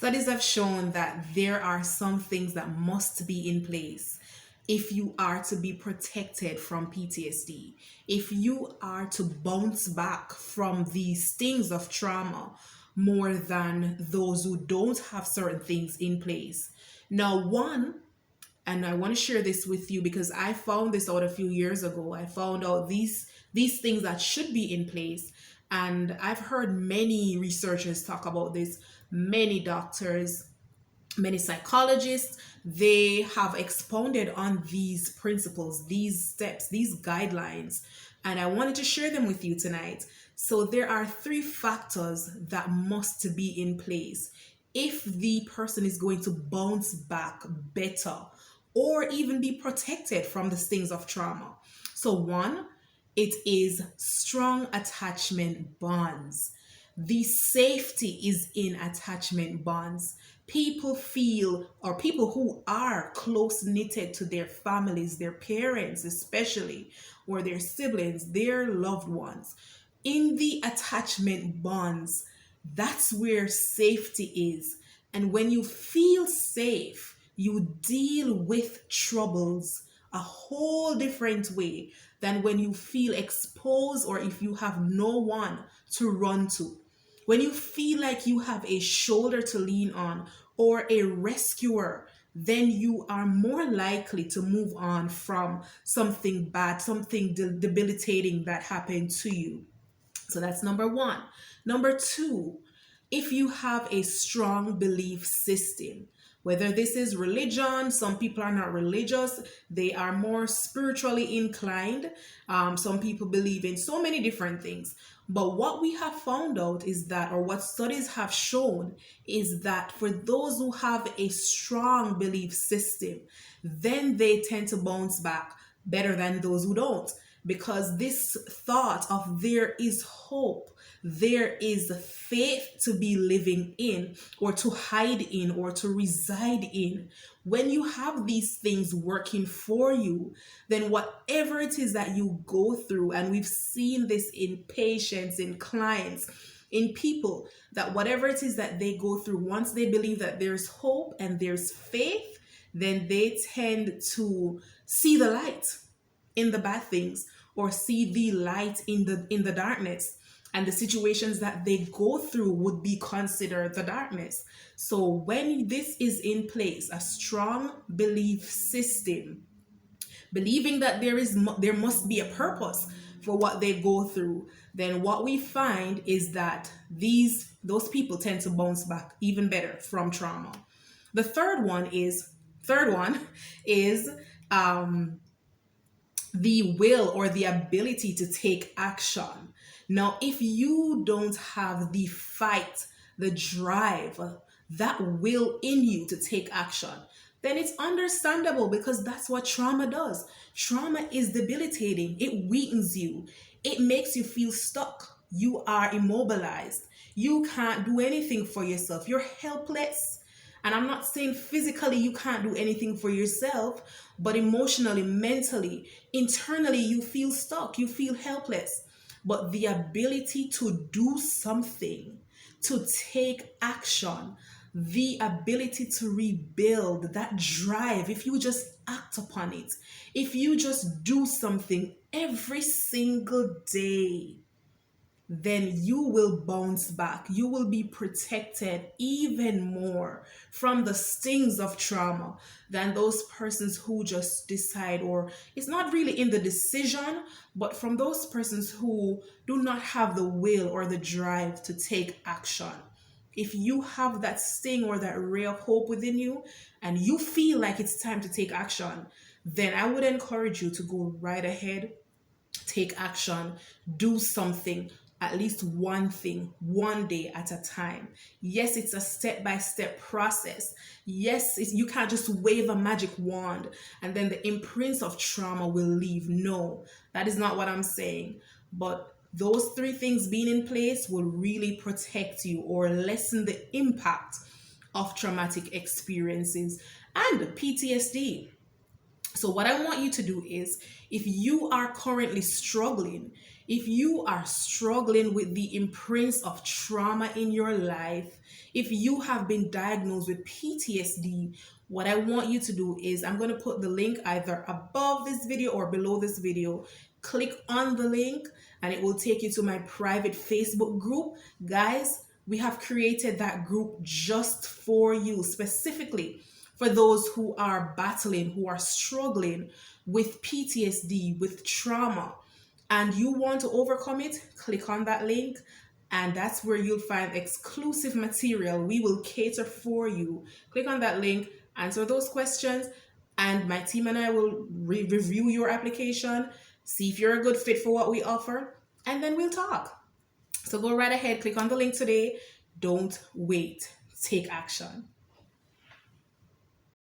Studies have shown that there are some things that must be in place if you are to be protected from PTSD, if you are to bounce back from the stings of trauma more than those who don't have certain things in place. Now, one, and I want to share this with you because I found this out a few years ago. I found out these things that should be in place, and I've heard many researchers talk about this, many doctors, many psychologists. They have expounded on these principles, these steps, these guidelines, and I wanted to share them with you tonight. So there are three factors that must be in place if the person is going to bounce back better or even be protected from the stings of trauma. So one, it is strong attachment bonds. The safety is in attachment bonds. People feel, or people who are close knitted to their families, their parents especially, or their siblings, their loved ones, in the attachment bonds, that's where safety is. And when you feel safe, you deal with troubles a whole different way than when you feel exposed or if you have no one to run to. When you feel like you have a shoulder to lean on or a rescuer, then you are more likely to move on from something bad, something debilitating that happened to you. So that's number one. Number two, if you have a strong belief system, whether this is religion, some people are not religious, they are more spiritually inclined. Some people believe in so many different things. But what we have found out is that, or what studies have shown, is that for those who have a strong belief system, then they tend to bounce back better than those who don't. Because this thought of there is hope, there is faith to be living in, or to hide in, or to reside in. When you have these things working for you, then whatever it is that you go through, and we've seen this in patients, in clients, in people, that whatever it is that they go through, once they believe that there's hope and there's faith, then they tend to see the light in the bad things, or see the light in the darkness, and the situations that they go through would be considered the darkness. So when this is in place, a strong belief system, believing that there must be a purpose for what they go through, then what we find is that those people tend to bounce back even better from trauma. The third one is the will or the ability to take action. Now, if you don't have the fight, the drive, that will in you to take action, then it's understandable, because that's what trauma does. Trauma is debilitating. It weakens you. It makes you feel stuck. You are immobilized. You can't do anything for yourself. You're helpless. And I'm not saying physically you can't do anything for yourself, but emotionally, mentally, internally, you feel stuck. You feel helpless. But the ability to do something, to take action, the ability to rebuild, that drive, if you just act upon it, if you just do something every single day, then you will bounce back. You will be protected even more from the stings of trauma than those persons who just decide, or it's not really in the decision, but from those persons who do not have the will or the drive to take action. If you have that sting or that ray of hope within you, and you feel like it's time to take action, then I would encourage you to go right ahead, take action, do something, at least one thing, one day at a time. Yes, it's a step-by-step process. Yes, you can't just wave a magic wand and then the imprints of trauma will leave. No, that is not what I'm saying. But those three things being in place will really protect you or lessen the impact of traumatic experiences and PTSD. So what I want you to do is, if you are currently struggling, If you are struggling with the imprints of trauma in your life, if you have been diagnosed with PTSD, what I want you to do is I'm going to put the link either above this video or below this video. Click on the link and it will take you to my private Facebook group. Guys, we have created that group just for you, specifically for those who are battling, who are struggling with PTSD, with trauma, and you want to overcome it. Click on that link, and that's where you'll find exclusive material. We will cater for you. Click on that link, answer those questions, and my team and I will review your application, see if you're a good fit for what we offer, and then we'll talk. So go right ahead, click on the link today. Don't wait. Take action.